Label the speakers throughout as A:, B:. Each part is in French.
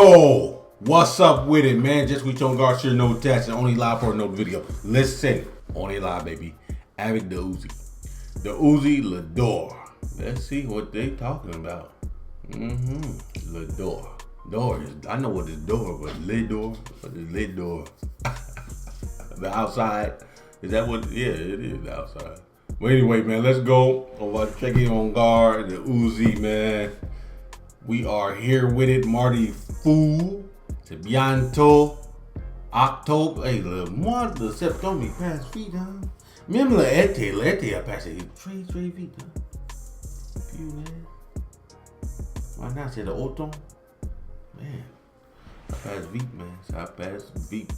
A: Yo, what's up with it, man? Just we on Garcia, no attached, and only live for no video. Listen, only live, baby. Avec the Uzi. The Uzi L'Adore. Let's see what they talking about. L'Adore. Door is, I know what is door, but L'Adore, what is L'Adore? The outside. Is that what? Yeah, it is the outside. But anyway, man, let's go. Over check in on guard, the Uzi, man. We are here with it, Marty Fool. C'est bientôt octobre. Hey, le mois de septembre, il passe vite, hein? Même l'été a passé très vite, hein? Puis, man. Maintenant, c'est l'automne. Man, ça passe vite, man. Ça passe vite.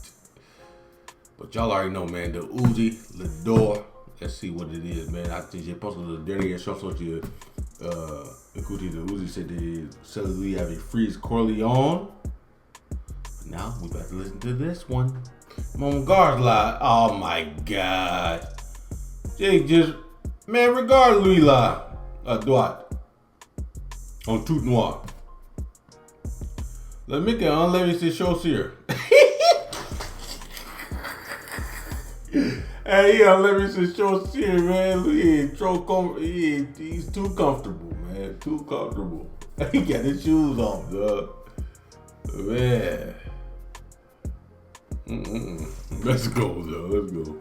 A: But y'all already know, man, the Uzi L'Adore. Let's see what it is, man. J'ai pensé la dernière chanson que j'ai écouté de Uzi, c'était celui avec Freeze Corleone. Now we about to listen to this one. Mon gars là, oh my God. Jake just, man, regarde lui là, à droite, en tout noir. Le mec a enlevé ses chaussures. Hey, he enlevé ses chaussures, man. He's too comfortable, man. Too comfortable. He got his shoes on, dog. Man. Let's go, though. Let's go.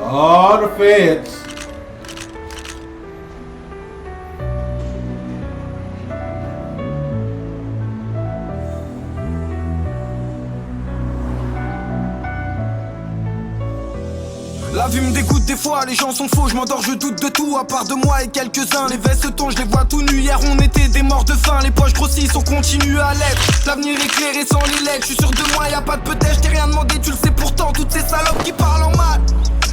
A: Oh, the feds.
B: La vue me dégoûte des fois, les gens sont faux, je m'endors, je doute de tout, à part de moi et quelques-uns. Les vestes tombent, je les vois tout nus, hier on était des morts de faim, les poches grossissent, on continue à l'être. L'avenir éclairé sans les lettres, je suis sûr de moi, y'a pas de peut-être, je t'ai rien demandé, tu le sais pourtant, toutes ces salopes qui parlent en mal,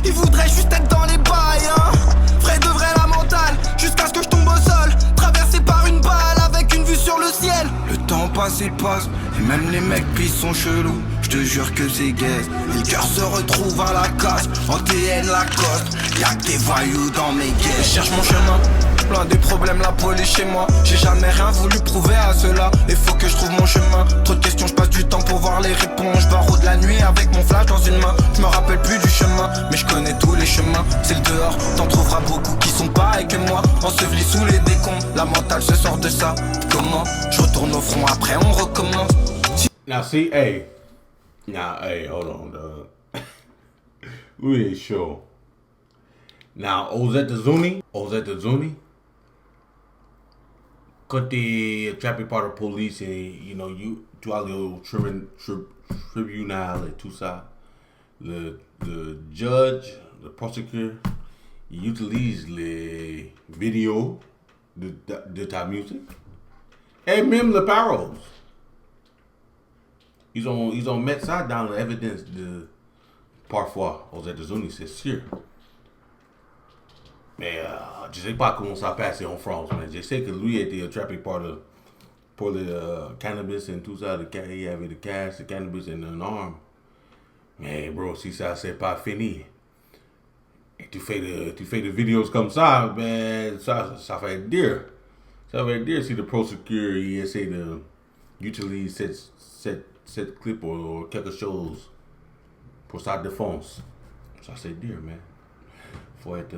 B: ils voudraient juste être dans les bails, hein. Vrai de vrai la mentale, jusqu'à ce que je tombe au sol, traversé par une balle avec une vue sur le ciel. Le temps passe et passe, et même les mecs pis sont chelous. Je te jure que c'est gaze, et le cœur se retrouve à la casse. En TN Lacoste, y'a que des voyous dans mes gays. Je cherche mon chemin, plein des problèmes, la police chez moi. J'ai jamais rien voulu prouver à cela, et faut que je trouve mon chemin. Trop de questions, je passe du temps pour voir les réponses. Je barreau de la nuit avec mon flash dans une main. Je me rappelle plus du chemin, mais je connais tous les chemins. C'est le dehors, t'en trouveras beaucoup qui sont pareils que moi. Ensevelis sous les décombres, la mentale se sort de ça. Comment? Je retourne au front, après on recommence.
A: Now see, hey. Now, hey, hold on, dog. We ain't sure. Now, Ozette Zuni, quand t'es attrapé par la police et, you know, tu vas aller au tribunal et tout ça, le judge, le procureur, il utilise les vidéos de ta musique et même les paroles. Ils ont mettre ça dans l'évidence de parfois aux États-Unis, c'est sûr. Mais je sais pas comment ça passe en France, mais je sais que lui a été attrapé pour le cannabis et tout ça, il y avait le cash, le cannabis et une arme. Mais bro, si ça c'est pas fini, et tu fais des vidéos comme ça, ben ça va être dur. Ça va être dur si le procureur il essaie de utiliser cette clip ou quelque chose pour sa défense. Ça c'est dur, man. Faut être...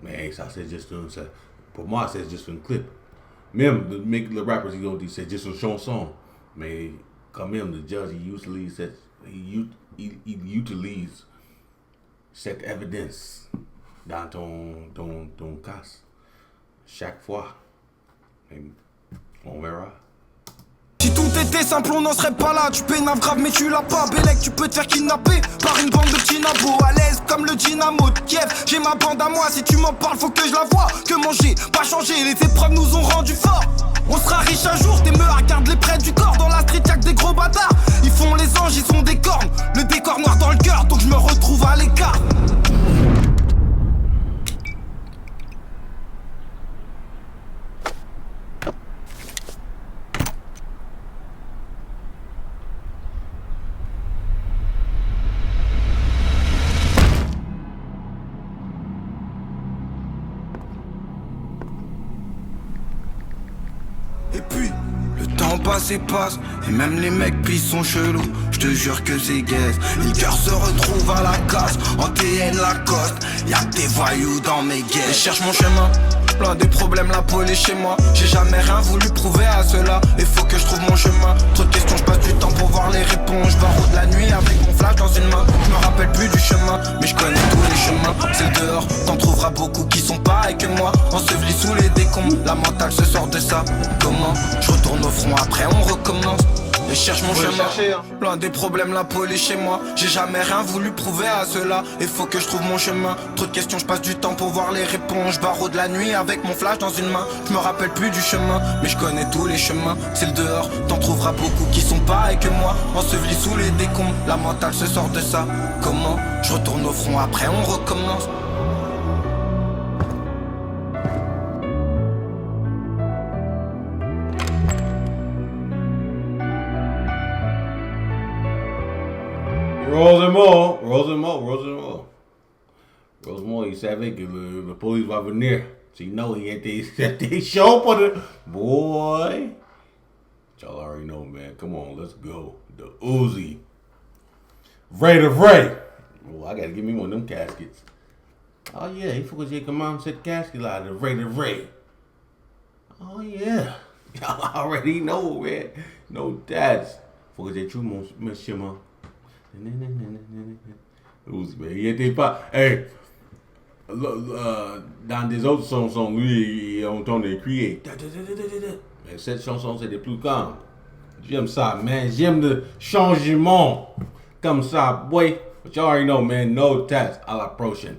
A: mais ça c'est juste pour moi c'est juste une clip. Même les rappers ils ont dit c'est juste une chanson. Mais quand même le judge il utilise cette évidence dans ton cas chaque fois. Et on verra.
B: Si tout était simple, on n'en serait pas là. Tu pénaves grave, mais tu l'as pas. Bélec, tu peux te faire kidnapper par une bande de petits nabos. À l'aise comme le dynamo de Kiev. J'ai ma bande à moi, si tu m'en parles, faut que je la vois. Que manger, pas changer, les épreuves nous ont rendu forts. On sera riche un jour, tes meurs gardent les près du corps. Dans la street, y'a que des gros bâtards. Ils font les anges, ils ont des cornes. Le décor noir dans le cœur, donc je me retrouve à l'écart. Et puis, le temps passe et passe, et même les mecs pis sont chelous. Je te jure que c'est gaze. Le cœur se retrouve à la casse, en TN Lacoste. Y'a que des voyous dans mes gueules. Et cherche mon chemin, plein des problèmes, la police chez moi. J'ai jamais rien voulu prouver à cela. Il faut que je trouve mon chemin. Trop de questions, je passe du temps pour voir les réponses. Je barre de la nuit avec mon flash dans une main. Je me rappelle plus du chemin, mais je connais tous les chemins. C'est le dehors, t'en trouveras beaucoup qui sont pareils que moi. Ensevelis sous les décombres, la mentale se sort de ça. Comment je retourne au front, après on recommence. Et cherche mon chemin, plein des problèmes, la police chez moi. J'ai jamais rien voulu prouver à cela. Il faut que je trouve mon chemin. Trop de questions, je passe du temps pour voir les réponses. Je barre de la nuit avec mon flash dans une main. Je me rappelle plus du chemin, mais je connais tous les chemins. C'est le dehors, t'en trouveras beaucoup qui sont pareils que moi. Ensevelis sous les décombres, la mentale se sort de ça. Comment je retourne au front, après on recommence.
A: Rosemont, il savait que le police va venir. So you know he était chaud pour the boy. Y'all already know, man. Come on, let's go. The Uzi. Ray. Oh, I gotta give me one of them caskets. Oh yeah, il faut que j'ai commandé cette casket là, the Ray. Oh yeah. Y'all already know, man. No dads. Faut que j'ai trouvé mon chemin. Uzi, man. Il était pas. Hey, dans des autres chansons, lui, il entendait crier. Mais cette chanson, c'est des plus calmes. J'aime ça, man. J'aime le changement. Comme ça, boy. But you already know, man. No tats à la prochaine.